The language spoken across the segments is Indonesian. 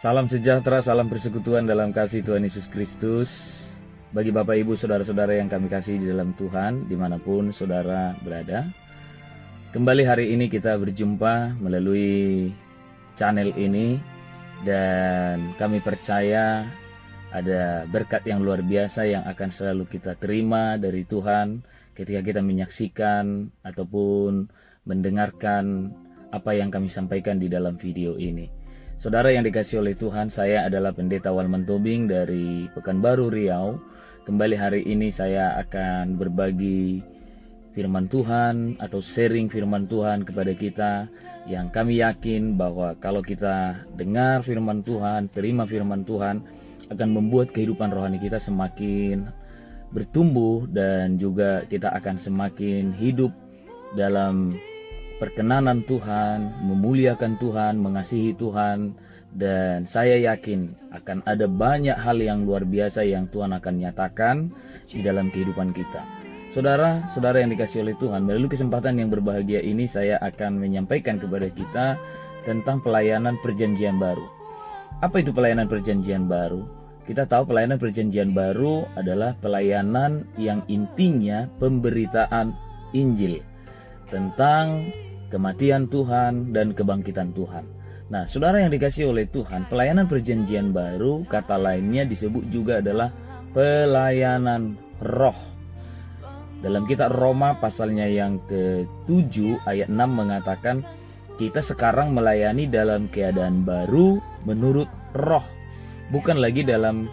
Salam sejahtera, salam persekutuan dalam kasih Tuhan Yesus Kristus. Bagi Bapak Ibu Saudara-saudara yang kami kasih di dalam Tuhan, dimanapun saudara berada. Kembali hari ini kita berjumpa melalui channel ini. Dan kami percaya ada berkat yang luar biasa yang akan selalu kita terima dari Tuhan ketika kita menyaksikan ataupun mendengarkan apa yang kami sampaikan di dalam video ini. Saudara yang dikasihi oleh Tuhan, saya adalah Pendeta Walman Tobing dari Pekanbaru Riau. Kembali hari ini saya akan berbagi firman Tuhan atau sharing firman Tuhan kepada kita, yang kami yakin bahwa kalau kita dengar firman Tuhan, terima firman Tuhan, akan membuat kehidupan rohani kita semakin bertumbuh dan juga kita akan semakin hidup dalam perkenanan Tuhan, memuliakan Tuhan, mengasihi Tuhan. Dan saya yakin akan ada banyak hal yang luar biasa yang Tuhan akan nyatakan di dalam kehidupan kita. Saudara-saudara yang dikasihi oleh Tuhan, melalui kesempatan yang berbahagia ini saya akan menyampaikan kepada kita tentang pelayanan perjanjian baru. Apa itu pelayanan perjanjian baru? Kita tahu pelayanan perjanjian baru adalah pelayanan yang intinya pemberitaan Injil tentang kematian Tuhan dan kebangkitan Tuhan. Nah, saudara yang dikasihi oleh Tuhan, pelayanan perjanjian baru, kata lainnya disebut juga adalah pelayanan roh. Dalam kitab Roma pasalnya yang ke-7 ayat 6 mengatakan, kita sekarang melayani dalam keadaan baru menurut roh, bukan lagi dalam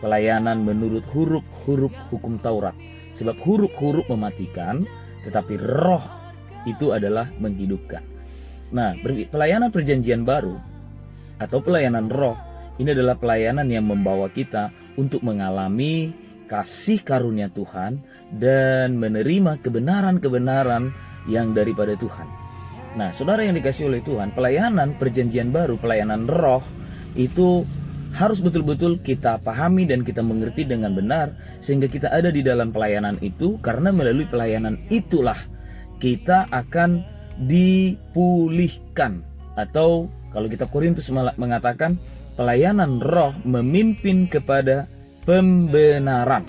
pelayanan menurut huruf-huruf hukum Taurat. Sebab huruf-huruf mematikan, tetapi roh itu adalah menghidupkan. Nah, pelayanan perjanjian baru atau pelayanan roh ini adalah pelayanan yang membawa kita untuk mengalami kasih karunia Tuhan dan menerima kebenaran-kebenaran yang daripada Tuhan. Nah, saudara yang dikasihi oleh Tuhan, pelayanan perjanjian baru, pelayanan roh itu harus betul-betul kita pahami dan kita mengerti dengan benar, sehingga kita ada di dalam pelayanan itu, karena melalui pelayanan itulah kita akan dipulihkan. Atau kalau kitab Korintus mengatakan pelayanan roh memimpin kepada pembenaran.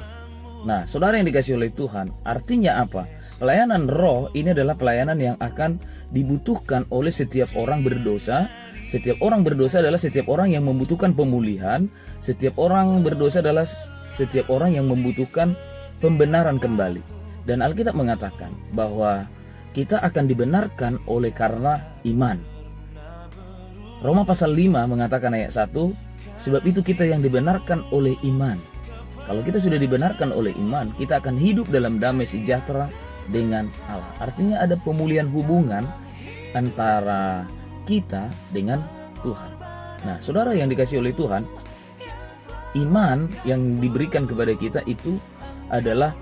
Nah, saudara yang dikasihi oleh Tuhan, artinya apa? Pelayanan roh ini adalah pelayanan yang akan dibutuhkan oleh setiap orang berdosa. Setiap orang berdosa adalah setiap orang yang membutuhkan pemulihan. Setiap orang berdosa adalah setiap orang yang membutuhkan pembenaran kembali. Dan Alkitab mengatakan bahwa kita akan dibenarkan oleh karena iman. Roma pasal 5 mengatakan ayat 1, sebab itu kita yang dibenarkan oleh iman. Kalau kita sudah dibenarkan oleh iman, kita akan hidup dalam damai sejahtera dengan Allah. Artinya ada pemulihan hubungan antara kita dengan Tuhan. Nah, saudara yang dikasihi oleh Tuhan, iman yang diberikan kepada kita itu adalah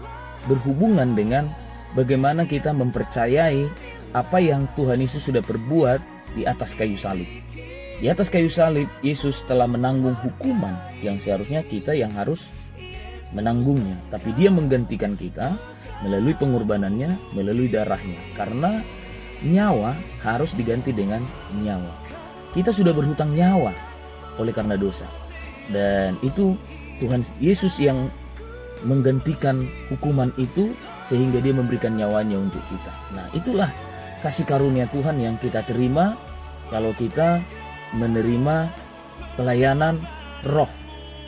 berhubungan dengan bagaimana kita mempercayai apa yang Tuhan Yesus sudah perbuat di atas kayu salib. Di atas kayu salib, Yesus telah menanggung hukuman yang seharusnya kita yang harus menanggungnya. Tapi dia menggantikan kita melalui pengorbanannya, melalui darahnya. Karena nyawa harus diganti dengan nyawa. Kita sudah berhutang nyawa oleh karena dosa. Dan itu Tuhan Yesus yang menggantikan hukuman itu, sehingga dia memberikan nyawanya untuk kita. Nah, itulah kasih karunia Tuhan yang kita terima kalau kita menerima pelayanan roh.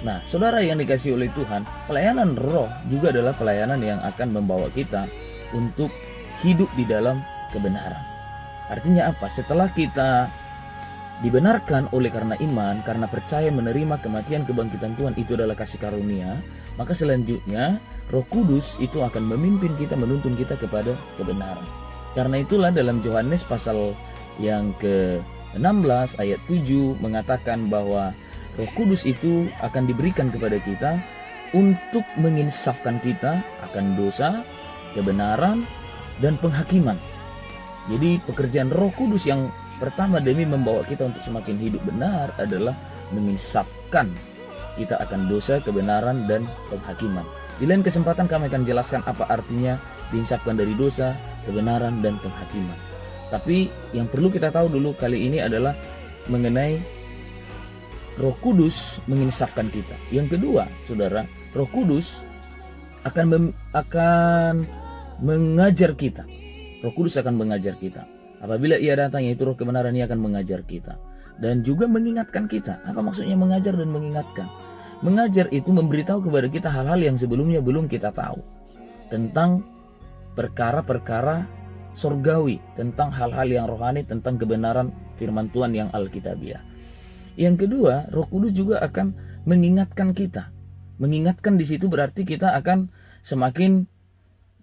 Nah, saudara yang dikasihi oleh Tuhan, pelayanan roh juga adalah pelayanan yang akan membawa kita untuk hidup di dalam kebenaran. Artinya apa? Setelah kita dibenarkan oleh karena iman, karena percaya menerima kematian kebangkitan Tuhan, itu adalah kasih karunia, maka selanjutnya Roh Kudus itu akan memimpin kita, menuntun kita kepada kebenaran. Karena itulah dalam Yohanes pasal yang ke-16 ayat 7 mengatakan bahwa Roh Kudus itu akan diberikan kepada kita untuk menginsafkan kita akan dosa, kebenaran, dan penghakiman. Jadi pekerjaan Roh Kudus yang pertama demi membawa kita untuk semakin hidup benar adalah menginsafkan kita akan dosa, kebenaran, dan penghakiman. Di lain kesempatan kami akan jelaskan apa artinya diinsafkan dari dosa, kebenaran, dan penghakiman. Tapi yang perlu kita tahu dulu kali ini adalah mengenai Roh Kudus menginsafkan kita. Yang kedua, saudara, Roh Kudus akan mengajar kita. Roh Kudus akan mengajar kita. Apabila ia datang, yaitu Roh kebenaran, ia akan mengajar kita. Dan juga mengingatkan kita. Apa maksudnya mengajar dan mengingatkan? Mengajar itu memberitahu kepada kita hal-hal yang sebelumnya belum kita tahu. Tentang perkara-perkara surgawi. Tentang hal-hal yang rohani, tentang kebenaran firman Tuhan yang alkitabiah. Yang kedua, Roh Kudus juga akan mengingatkan kita. Mengingatkan di situ berarti kita akan semakin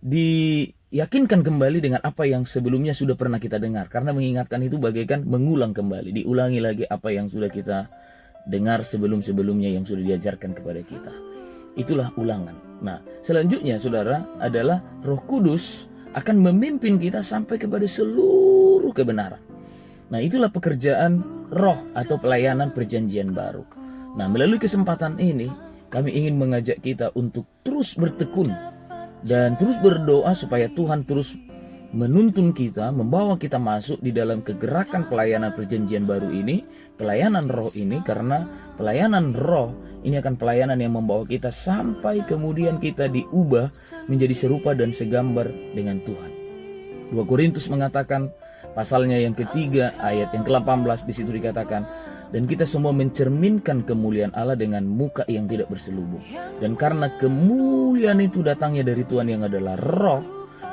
diyakinkan kembali dengan apa yang sebelumnya sudah pernah kita dengar. Karena mengingatkan itu bagaikan mengulang kembali, diulangi lagi apa yang sudah kita dengar sebelum-sebelumnya yang sudah diajarkan kepada kita. Itulah ulangan. Nah, selanjutnya saudara adalah Roh Kudus akan memimpin kita sampai kepada seluruh kebenaran. Nah, itulah pekerjaan roh atau pelayanan perjanjian baru. Nah, melalui kesempatan ini kami ingin mengajak kita untuk terus bertekun dan terus berdoa supaya Tuhan terus menuntun kita, membawa kita masuk di dalam kegerakan pelayanan perjanjian baru ini, pelayanan roh ini, karena pelayanan roh ini akan pelayanan yang membawa kita sampai kemudian kita diubah menjadi serupa dan segambar dengan Tuhan. 2 Korintus mengatakan pasalnya yang ketiga ayat yang ke-18 di situ dikatakan, dan kita semua mencerminkan kemuliaan Allah dengan muka yang tidak berselubung. Dan karena kemuliaan itu datangnya dari Tuhan yang adalah roh,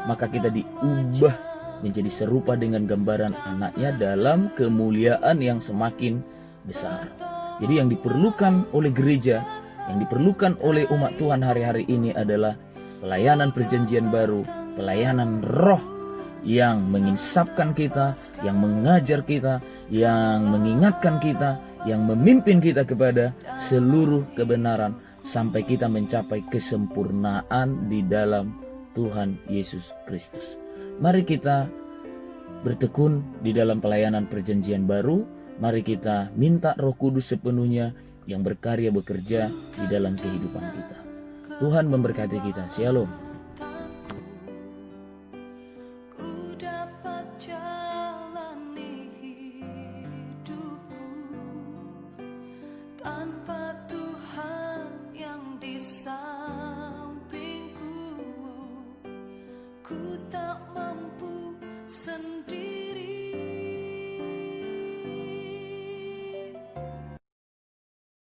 maka kita diubah menjadi serupa dengan gambaran anaknya dalam kemuliaan yang semakin besar. Jadi yang diperlukan oleh gereja, yang diperlukan oleh umat Tuhan hari-hari ini adalah pelayanan perjanjian baru, pelayanan roh yang menginsapkan kita, yang mengajar kita, yang mengingatkan kita, yang memimpin kita kepada seluruh kebenaran sampai kita mencapai kesempurnaan di dalam Tuhan Yesus Kristus. Mari kita bertekun di dalam pelayanan perjanjian baru. Mari kita minta Roh Kudus sepenuhnya yang berkarya bekerja di dalam kehidupan kita. Tuhan memberkati kita. Shalom.